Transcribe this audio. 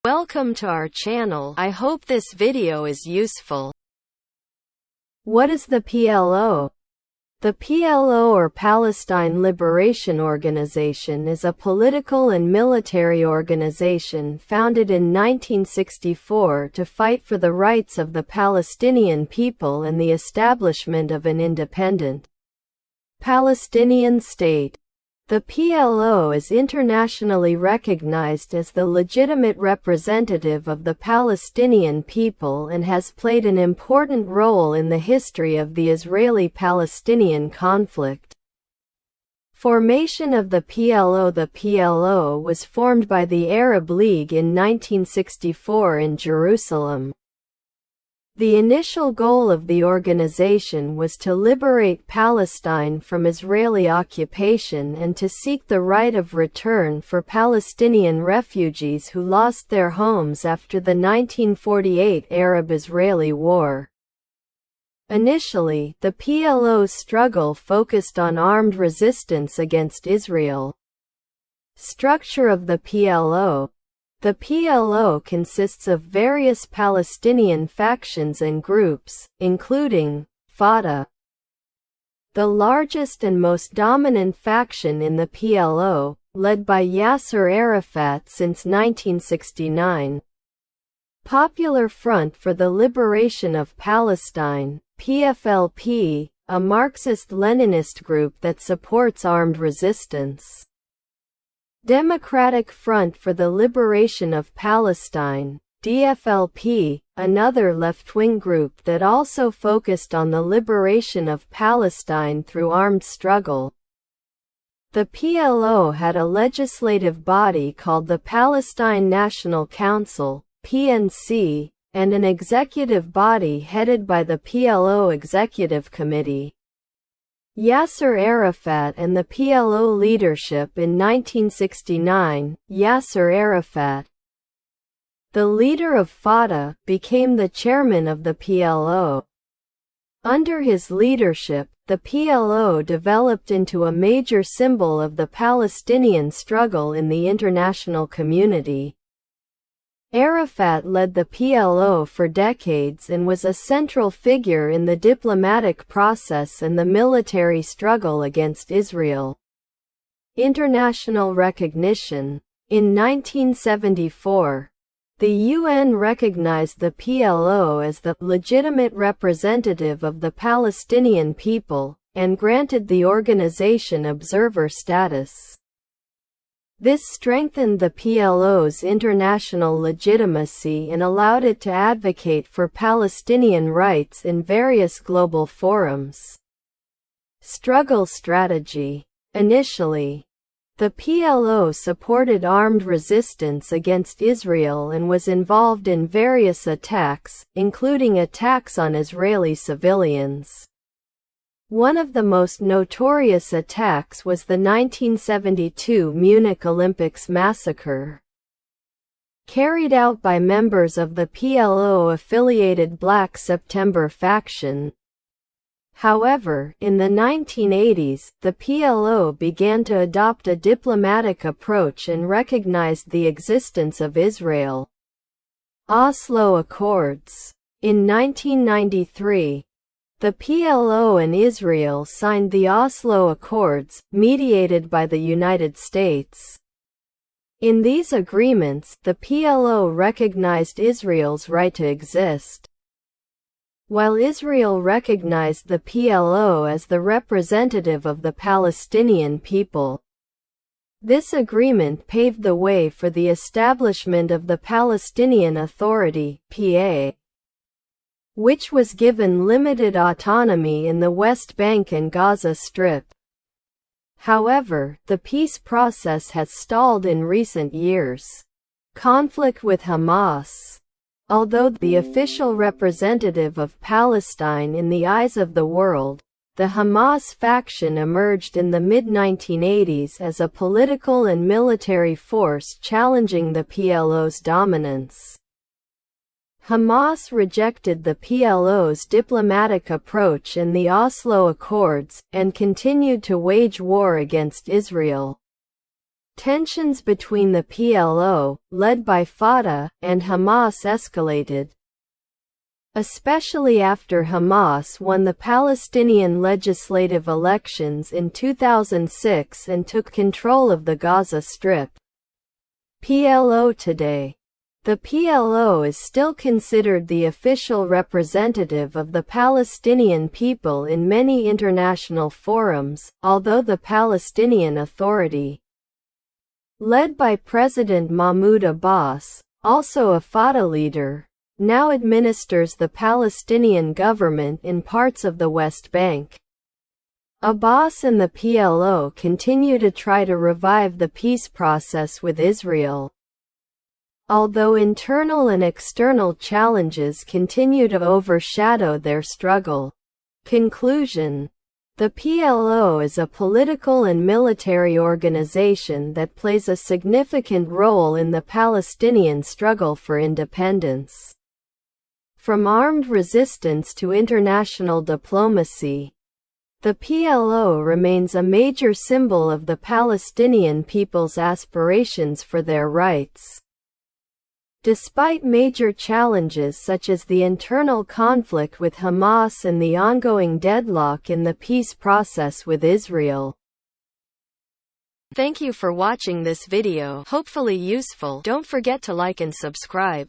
Welcome to our channel. I hope this video is useful. What is the PLO? The PLO, or Palestine Liberation Organization, is a political and military organization founded in 1964 to fight for the rights of the Palestinian people and the establishment of an independent Palestinian state. The PLO is internationally recognized as the legitimate representative of the Palestinian people and has played an important role in the history of the Israeli-Palestinian conflict. Formation of the PLO. The PLO was formed by the Arab League in 1964 in Jerusalem. The initial goal of the organization was to liberate Palestine from Israeli occupation and to seek the right of return for Palestinian refugees who lost their homes after the 1948 Arab-Israeli War. Initially, the PLO's struggle focused on armed resistance against Israel. Structure of the PLO. The PLO consists of various Palestinian factions and groups, including Fatah, the largest and most dominant faction in the PLO, led by Yasser Arafat since 1969. Popular Front for the Liberation of Palestine, PFLP, a Marxist-Leninist group that supports armed resistance. Democratic Front for the Liberation of Palestine, DFLP, another left-wing group that also focused on the liberation of Palestine through armed struggle. The PLO had a legislative body called the Palestine National Council, PNC, and an executive body headed by the PLO Executive Committee. Yasser Arafat and the PLO leadership in 1969. Yasser Arafat, the leader of Fatah, became the chairman of the PLO. Under his leadership, the PLO developed into a major symbol of the Palestinian struggle in the international community. Arafat led the PLO for decades and was a central figure in the diplomatic process and the military struggle against Israel. International recognition. In 1974, the UN recognized the PLO as the legitimate representative of the Palestinian people, and granted the organization observer status. This strengthened the PLO's international legitimacy and allowed it to advocate for Palestinian rights in various global forums. Struggle strategy. Initially, the PLO supported armed resistance against Israel and was involved in various attacks, including attacks on Israeli civilians. One of the most notorious attacks was the 1972 Munich Olympics massacre, carried out by members of the PLO-affiliated Black September faction. However, in the 1980s, the PLO began to adopt a diplomatic approach and recognized the existence of Israel. Oslo Accords. In 1993, the PLO and Israel signed the Oslo Accords, mediated by the United States. In these agreements, the PLO recognized Israel's right to exist, while Israel recognized the PLO as the representative of the Palestinian people. This agreement paved the way for the establishment of the Palestinian Authority, PA, which was given limited autonomy in the West Bank and Gaza Strip. However, the peace process has stalled in recent years. Conflict with Hamas. Although the official representative of Palestine in the eyes of the world, the Hamas faction emerged in the mid-1980s as a political and military force challenging the PLO's dominance. Hamas rejected the PLO's diplomatic approach and the Oslo Accords, and continued to wage war against Israel. Tensions between the PLO, led by Fatah, and Hamas escalated, especially after Hamas won the Palestinian legislative elections in 2006 and took control of the Gaza Strip. PLO today. The PLO is still considered the official representative of the Palestinian people in many international forums, although the Palestinian Authority, led by President Mahmoud Abbas, also a Fatah leader, now administers the Palestinian government in parts of the West Bank. Abbas and the PLO continue to try to revive the peace process with Israel, although internal and external challenges continue to overshadow their struggle. Conclusion: the PLO is a political and military organization that plays a significant role in the Palestinian struggle for independence. From armed resistance to international diplomacy, the PLO remains a major symbol of the Palestinian people's aspirations for their rights. Despite major challenges such as the internal conflict with Hamas and the ongoing deadlock in the peace process with Israel. Thank you for watching this video. Hopefully useful. Don't forget to like and subscribe.